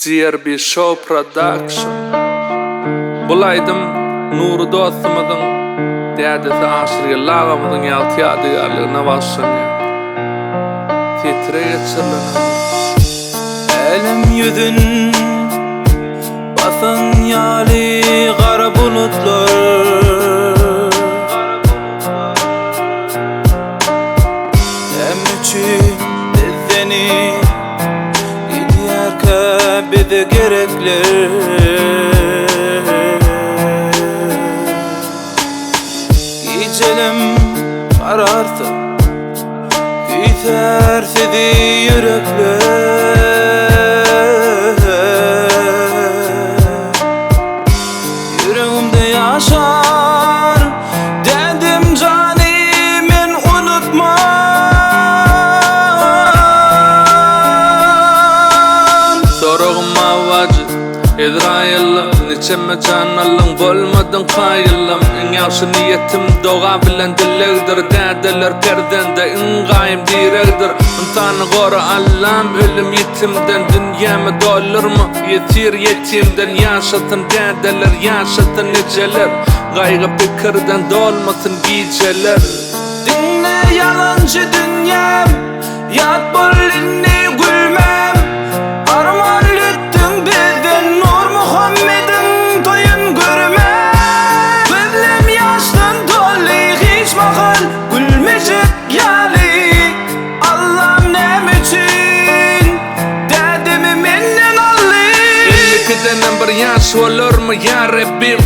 GRB Show Production. Bulaydım Nuru dostumuzun dədəsi aşırı lağımızın yaltı yadigarlığına başsın ya. Titre geçirlen. Elim yüzün basan yali kara bulutlar. Emüçü dizeni gidiyorke bize gerekli. Gecelim kararsa güter sizi yürekler. Yüreğimde yaşar dedim canimin unutma. Sorağım avacı İzrail'im Niçeme canalım bolmadın kayılım En yaxşı niyetim doğa bilen dilekdir Dədeler perdende ingayim direkdir Untanı qoru Allah'ım ölüm yetimden Dünyamı dolur mu yetir yetimden Yaşatın dədeler yaşatın neceler Gaygı pikirden dolmasın geceler Dinle yalancı dünyam yat bolini gülmem. Arman ettin bizden Nur Muhammed'in toyun görmem. Gözlem yaştan dolu hiç mahal gülmeyecek yali. Allah'ım nem için derdimi menden allı. 52'den bir yaş olur mu ya Rabbim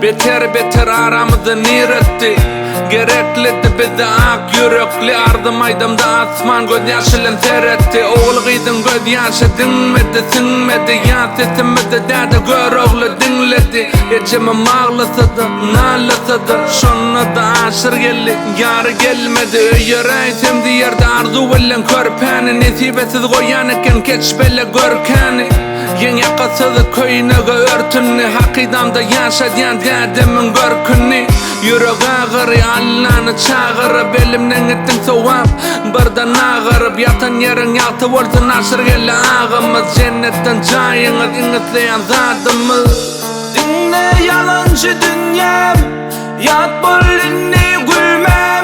Beter beter aramızı niretti Gerekliydi bize ak yürekli Ardım aydamda asman göz yaşıyla teretti Oğul gıydın göz yaşı dinmedi sinmedi Ya sesimizi dede gör oğlu dinledi Ecemi mağlısı da nalısı da Şunu da aşır geldi yarı gelmedi Yüreği temdi yerde arzu velen körpeni Nesibesiz koyan eken keçbele görkeni Yen yakasızı köyüne örtünni Hakidamda yaşayan dedemin görkünni Yürek ağırı Allah'ını çağırıp Elimden ettin soğap Birden ağırıp Yatan yerin yaltı olsun aşır gele ağımız Cennetten cayınız initleyen zatımız Dinle yalancı dünyam yat bolini gülmem.